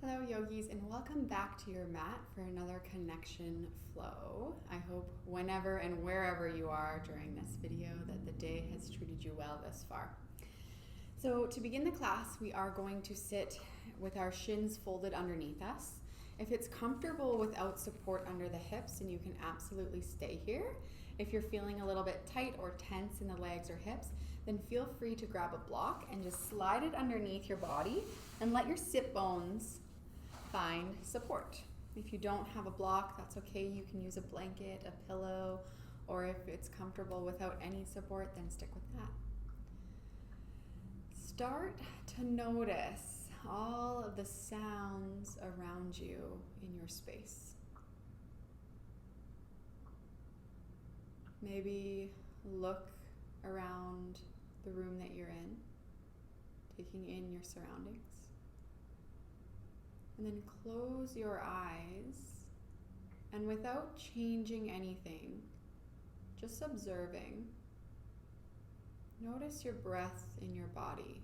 Hello yogis, and welcome back to your mat for another connection flow. I hope whenever and wherever you are during this video that the day has treated you well thus far. So to begin the class, we are going to sit with our shins folded underneath us. If it's comfortable without support under the hips, then you can absolutely stay here. If you're feeling a little bit tight or tense in the legs or hips, then feel free to grab a block and just slide it underneath your body and let your sit bones find support. If you don't have a block, that's okay. You can use a blanket, a pillow, or if it's comfortable without any support, then stick with that. Start to notice all of the sounds around you in your space. Maybe look around the room that you're in, taking in your surroundings. And then close your eyes, and without changing anything, just observing, notice your breath in your body.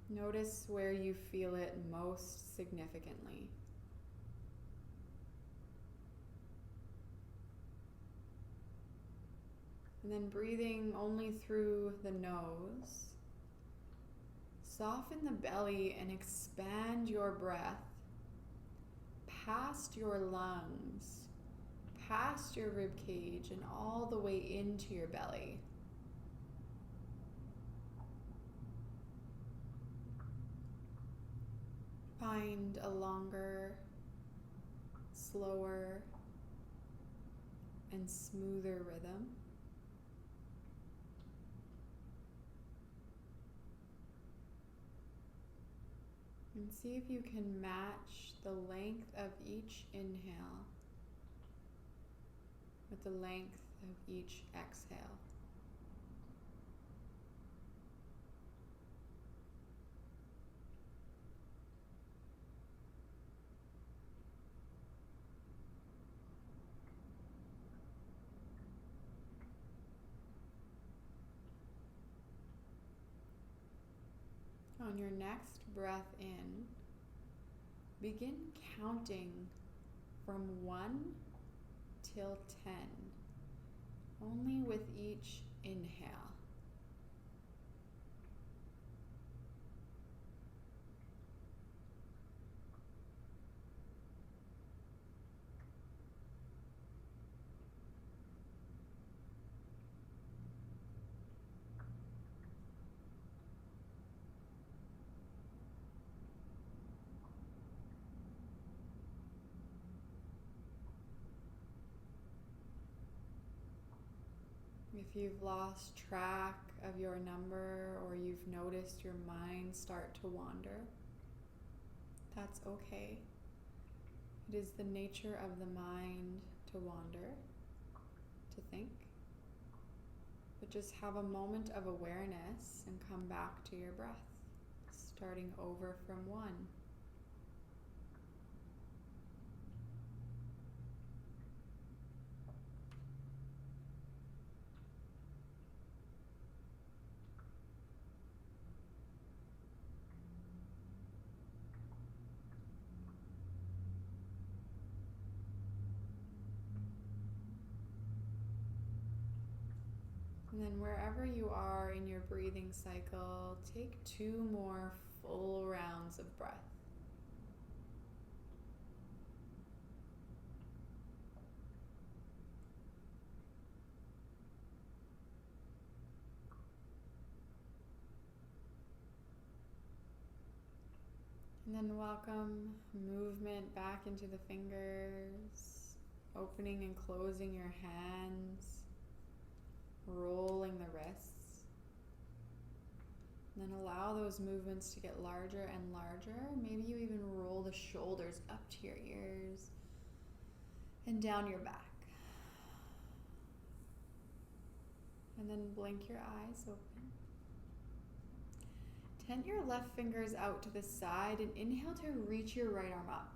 Notice where you feel it most significantly. And then breathing only through the nose. Soften the belly and expand your breath past your lungs, past your rib cage, and all the way into your belly. Find a longer, slower, and smoother rhythm. And see if you can match the length of each inhale with the length of each exhale. On your next breath in, begin counting from 1 till 10, only with each inhale. If you've lost track of your number or you've noticed your mind start to wander, that's okay. It is the nature of the mind to wander, to think. But just have a moment of awareness and come back to your breath, starting over from 1. And then wherever you are in your breathing cycle, take 2 more full rounds of breath. And then welcome movement back into the fingers, opening and closing your hands, rolling the wrists. And then allow those movements to get larger and larger. Maybe you even roll the shoulders up to your ears and down your back. And then blink your eyes open. Tent your left fingers out to the side and inhale to reach your right arm up.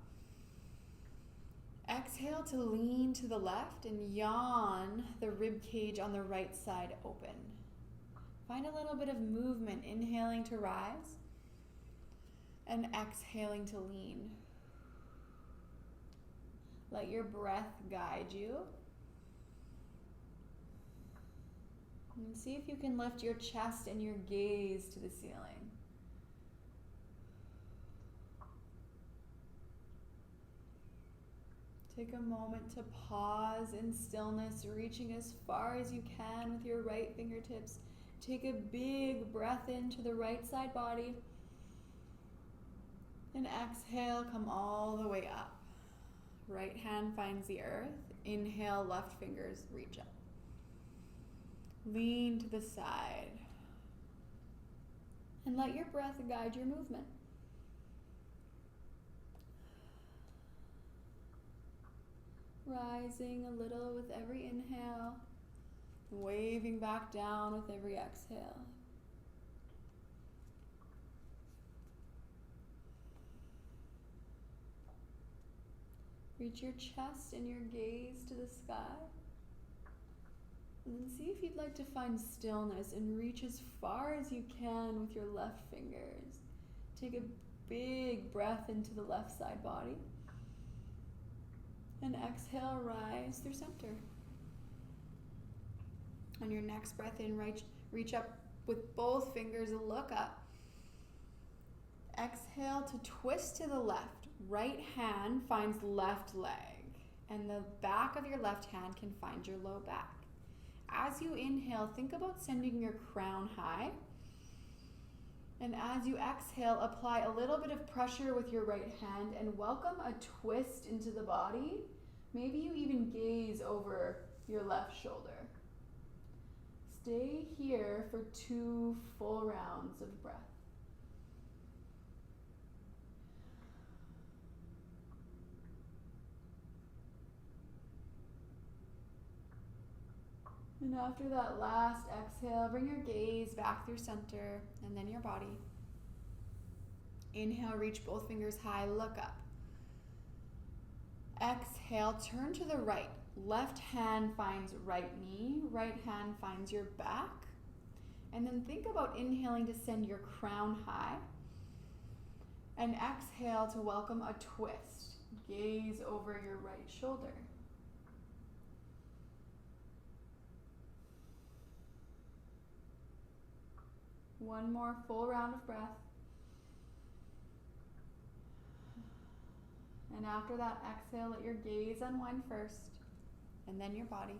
Exhale to lean to the left and yawn the rib cage on the right side open. Find a little bit of movement, inhaling to rise And exhaling to lean. Let your breath guide you. And see if you can lift your chest and your gaze to the ceiling. Take a moment to pause in stillness, reaching as far as you can with your right fingertips. Take a big breath into the right side body. And exhale, come all the way up. Right hand finds the earth. Inhale, left fingers reach up. Lean to the side. And let your breath guide your movement. Rising a little with every inhale, waving back down with every exhale. Reach your chest and your gaze to the sky. And then see if you'd like to find stillness and reach as far as you can with your left fingers. Take a big breath into the left side body. And exhale, rise through center. On your next breath in, reach up with both fingers, look up. Exhale to twist to the left. Right hand finds left leg, and the back of your left hand can find your low back. As you inhale, think about sending your crown high. And as you exhale, apply a little bit of pressure with your right hand and welcome a twist into the body. Maybe you even gaze over your left shoulder. Stay here for 2 full rounds of breath. And after that last exhale, bring your gaze back through center and then your body. Inhale, reach both fingers high, look up. Exhale, turn to the right. Left hand finds right knee, right hand finds your back. And then think about inhaling to send your crown high. And exhale to welcome a twist. Gaze over your right shoulder. One more full round of breath. And after that exhale, let your gaze unwind first, and then your body.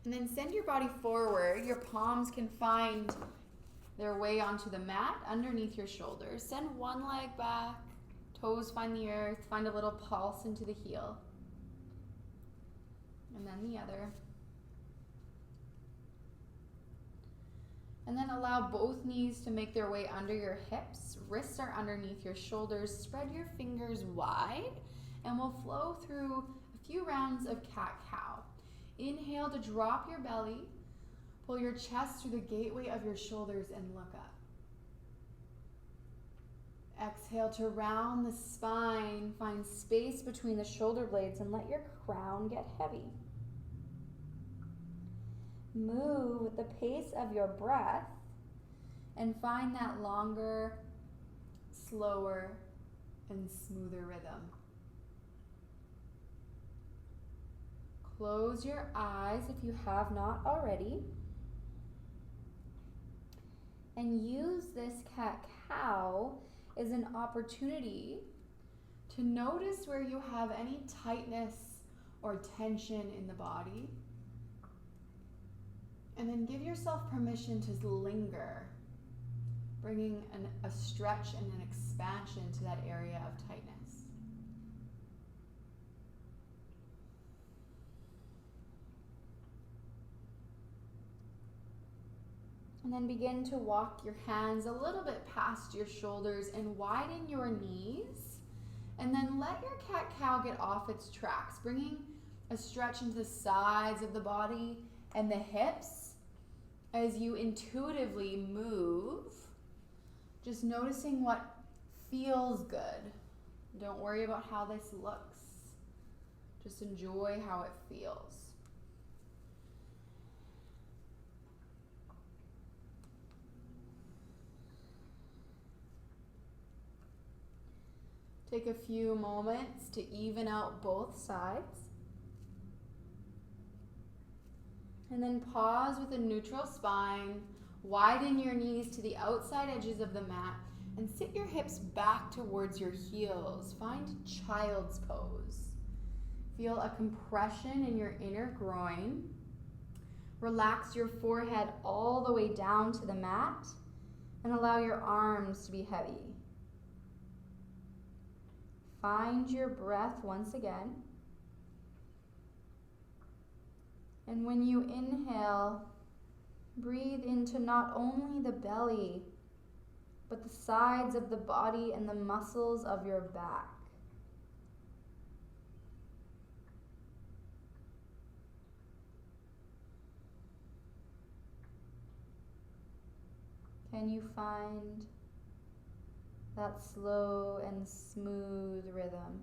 And then send your body forward. Your palms can find their way onto the mat underneath your shoulders. Send one leg back, toes find the earth, find a little pulse into the heel. And then the other. And then allow both knees to make their way under your hips. Wrists are underneath your shoulders. Spread your fingers wide, and we'll flow through a few rounds of cat-cow. Inhale to drop your belly. Pull your chest through the gateway of your shoulders and look up. Exhale to round the spine. Find space between the shoulder blades and let your crown get heavy. Move with the pace of your breath and find that longer, slower, and smoother rhythm. Close your eyes if you have not already. And use this cat-cow as an opportunity to notice where you have any tightness or tension in the body. And then give yourself permission to linger, bringing a stretch and an expansion to that area of tightness. And then begin to walk your hands a little bit past your shoulders and widen your knees. And then let your cat-cow get off its tracks, bringing a stretch into the sides of the body and the hips. As you intuitively move, just noticing what feels good. Don't worry about how this looks. Just enjoy how it feels. Take a few moments to even out both sides. And then pause with a neutral spine. Widen your knees to the outside edges of the mat and sit your hips back towards your heels. Find child's pose. Feel a compression in your inner groin. Relax your forehead all the way down to the mat and allow your arms to be heavy. Find your breath once again. And when you inhale, breathe into not only the belly, but the sides of the body and the muscles of your back. Can you find that slow and smooth rhythm?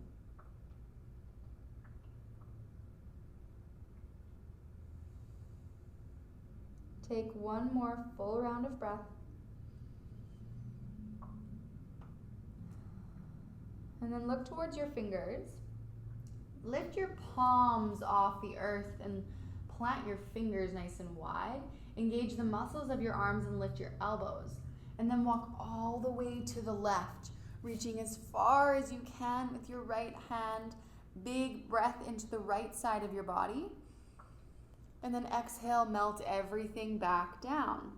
Take one more full round of breath. And then look towards your fingers. Lift your palms off the earth and plant your fingers nice and wide. Engage the muscles of your arms and lift your elbows. And then walk all the way to the left, reaching as far as you can with your right hand. Big breath into the right side of your body. And then exhale, melt everything back down.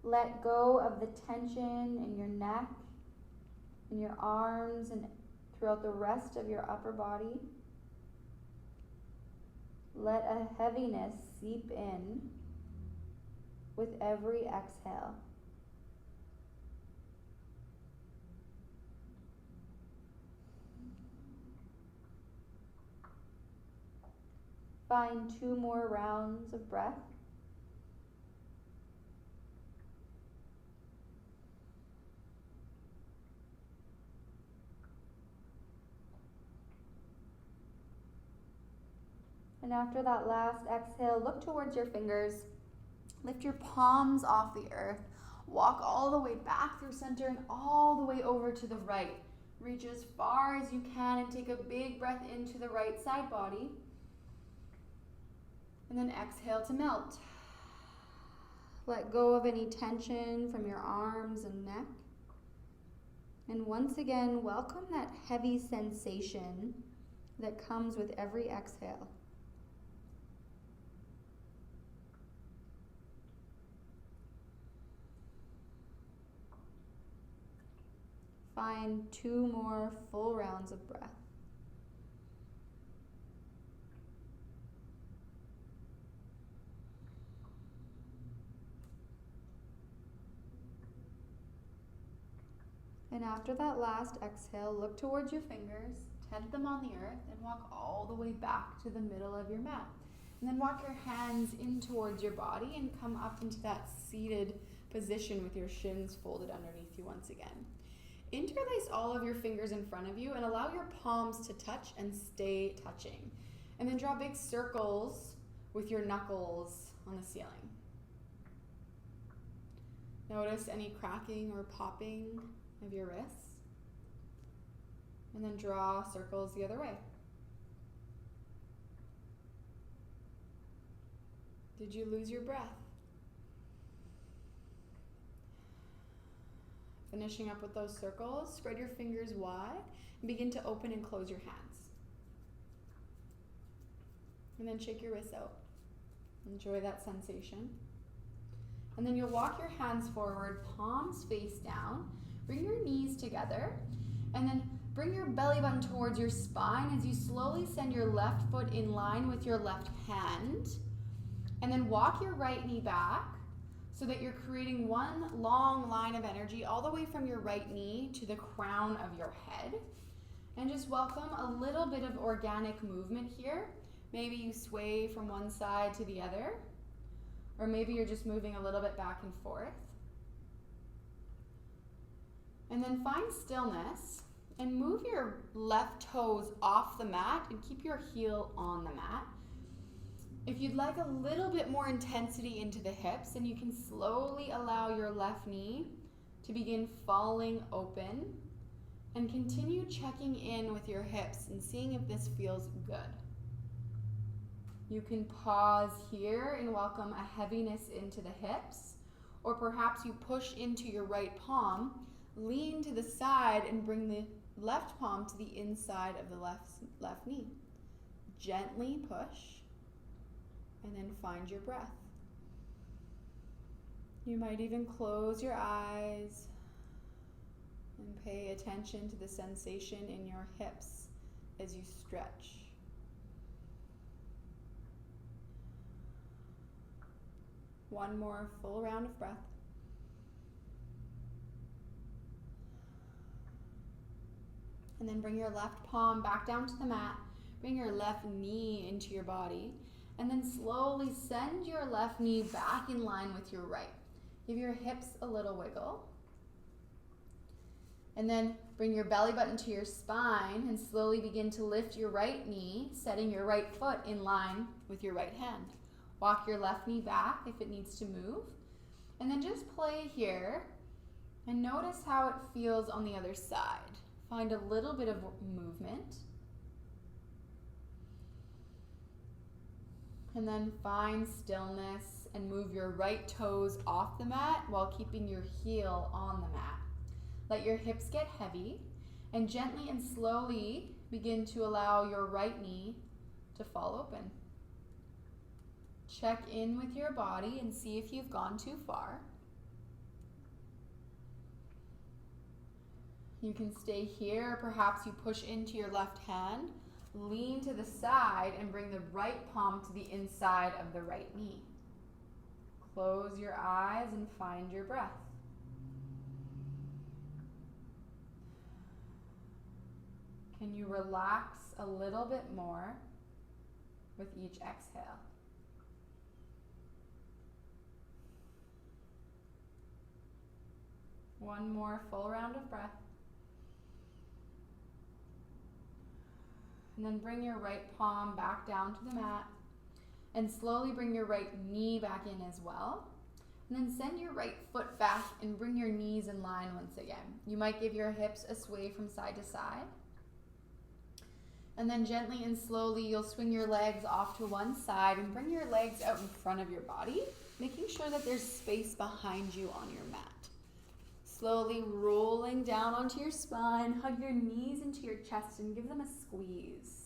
Let go of the tension in your neck, in your arms, and throughout the rest of your upper body. Let a heaviness seep in with every exhale. Find 2 more rounds of breath. And after that last exhale, look towards your fingers. Lift your palms off the earth. Walk all the way back through center and all the way over to the right. Reach as far as you can and take a big breath into the right side body. And then exhale to melt. Let go of any tension from your arms and neck. And once again, welcome that heavy sensation that comes with every exhale. Find 2 more full rounds of breath. And after that last exhale, look towards your fingers, tent them on the earth, and walk all the way back to the middle of your mat. And then walk your hands in towards your body and come up into that seated position with your shins folded underneath you once again. Interlace all of your fingers in front of you and allow your palms to touch and stay touching. And then draw big circles with your knuckles on the ceiling. Notice any cracking or popping of your wrists. And then draw circles the other way. Did you lose your breath? Finishing up with those circles, spread your fingers wide and begin to open and close your hands. And then shake your wrists out. Enjoy that sensation. And then you'll walk your hands forward, palms face down. Bring your knees together. And then bring your belly button towards your spine as you slowly send your left foot in line with your left hand. And then walk your right knee back so that you're creating one long line of energy all the way from your right knee to the crown of your head. And just welcome a little bit of organic movement here. Maybe you sway from one side to the other, or maybe you're just moving a little bit back and forth. And then find stillness and move your left toes off the mat and keep your heel on the mat. If you'd like a little bit more intensity into the hips, then you can slowly allow your left knee to begin falling open, and continue checking in with your hips and seeing if this feels good. You can pause here and welcome a heaviness into the hips, or perhaps you push into your right palm, lean to the side, and bring the left palm to the inside of the left knee. Gently push, and then find your breath. You might even close your eyes and pay attention to the sensation in your hips as you stretch. One more full round of breath. And then bring your left palm back down to the mat. Bring your left knee into your body. And then slowly send your left knee back in line with your right. Give your hips a little wiggle. And then bring your belly button to your spine and slowly begin to lift your right knee, setting your right foot in line with your right hand. Walk your left knee back if it needs to move. And then just play here and notice how it feels on the other side. Find a little bit of movement. And then find stillness and move your right toes off the mat while keeping your heel on the mat. Let your hips get heavy and gently and slowly begin to allow your right knee to fall open. Check in with your body and see if you've gone too far. You can stay here, or perhaps you push into your left hand, lean to the side, and bring the right palm to the inside of the right knee. Close your eyes and find your breath. Can you relax a little bit more with each exhale? One more full round of breath. And then bring your right palm back down to the mat and slowly bring your right knee back in as well. And then send your right foot back and bring your knees in line once again. You might give your hips a sway from side to side. And then gently and slowly you'll swing your legs off to one side and bring your legs out in front of your body, making sure that there's space behind you on your mat. Slowly rolling down onto your spine, hug your knees into your chest and give them a squeeze.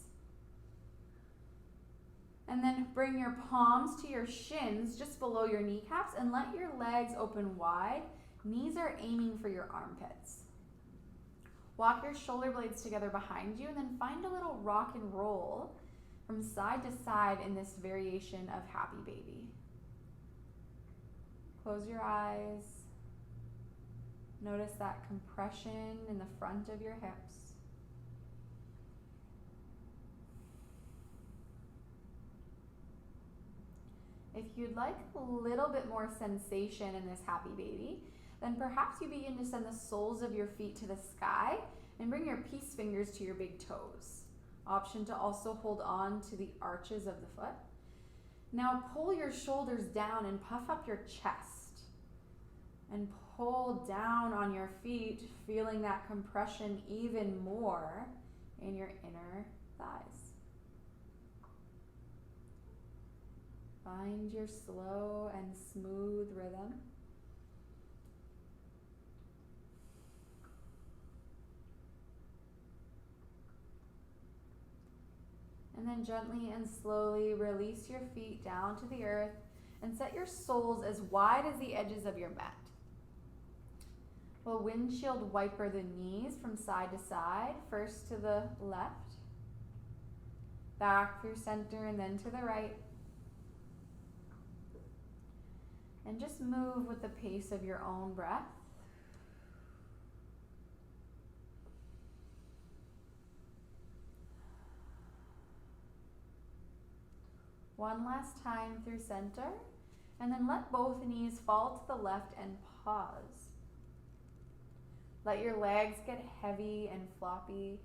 And then bring your palms to your shins just below your kneecaps and let your legs open wide. Knees are aiming for your armpits. Walk your shoulder blades together behind you and then find a little rock and roll from side to side in this variation of Happy Baby. Close your eyes. Notice that compression in the front of your hips. If you'd like a little bit more sensation in this Happy Baby, then perhaps you begin to send the soles of your feet to the sky and bring your peace fingers to your big toes. Option to also hold on to the arches of the foot. Now pull your shoulders down and puff up your chest. And pull down on your feet, feeling that compression even more in your inner thighs. Find your slow and smooth rhythm. And then gently and slowly release your feet down to the earth and set your soles as wide as the edges of your mat. We'll windshield wiper the knees from side to side, first to the left, back through center, and then to the right. And just move with the pace of your own breath. One last time through center, and then let both knees fall to the left and pause. Let your legs get heavy and floppy.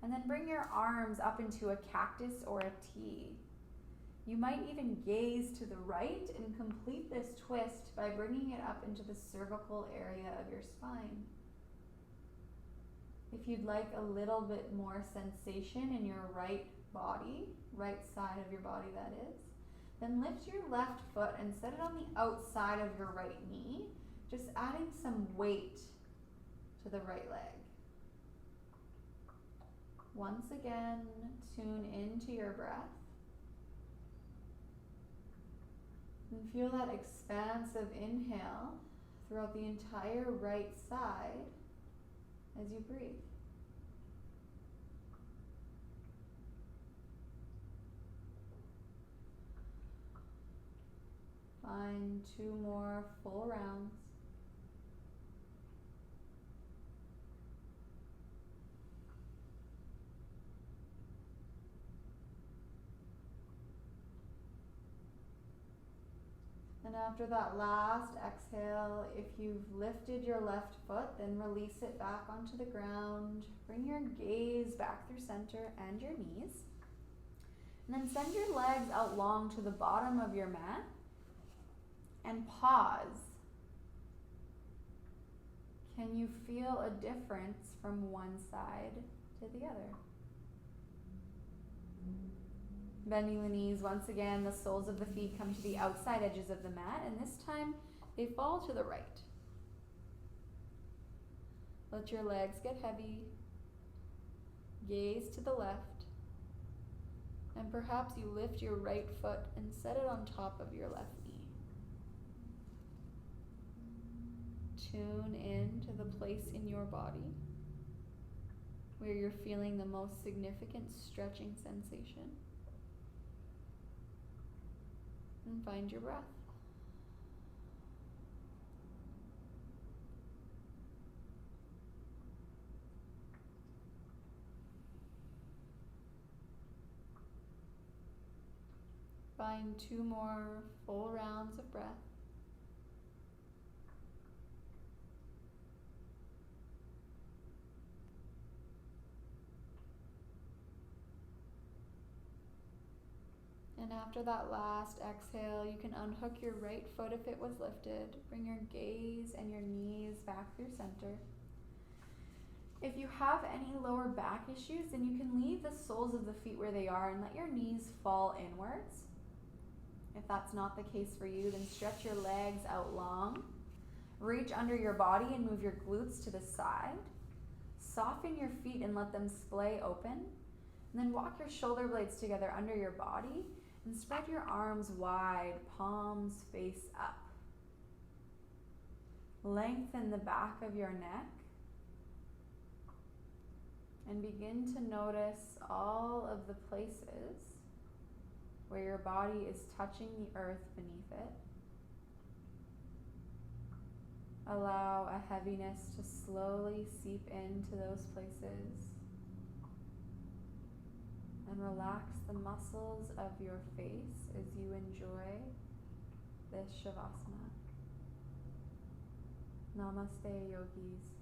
And then bring your arms up into a cactus or a T. You might even gaze to the right and complete this twist by bringing it up into the cervical area of your spine. If you'd like a little bit more sensation in your right body, right side of your body that is, then lift your left foot and set it on the outside of your right knee, just adding some weight to the right leg. Once again, tune into your breath. And feel that expansive inhale throughout the entire right side as you breathe. Find 2 more full rounds. And after that last exhale, if you've lifted your left foot, then release it back onto the ground. Bring your gaze back through center and your knees. And then send your legs out long to the bottom of your mat and pause. Can you feel a difference from one side to the other? Bending the knees once again, the soles of the feet come to the outside edges of the mat, and this time they fall to the right. Let your legs get heavy. Gaze to the left. And perhaps you lift your right foot and set it on top of your left knee. Tune in to the place in your body where you're feeling the most significant stretching sensation. And find your breath. Find 2 more full rounds of breath. And after that last exhale, you can unhook your right foot if it was lifted. Bring your gaze and your knees back through center. If you have any lower back issues, then you can leave the soles of the feet where they are and let your knees fall inwards. If that's not the case for you, then stretch your legs out long. Reach under your body and move your glutes to the side. Soften your feet and let them splay open. And then walk your shoulder blades together under your body and spread your arms wide, palms face up. Lengthen the back of your neck and begin to notice all of the places where your body is touching the earth beneath it. Allow a heaviness to slowly seep into those places. And relax the muscles of your face as you enjoy this Shavasana. Namaste, yogis.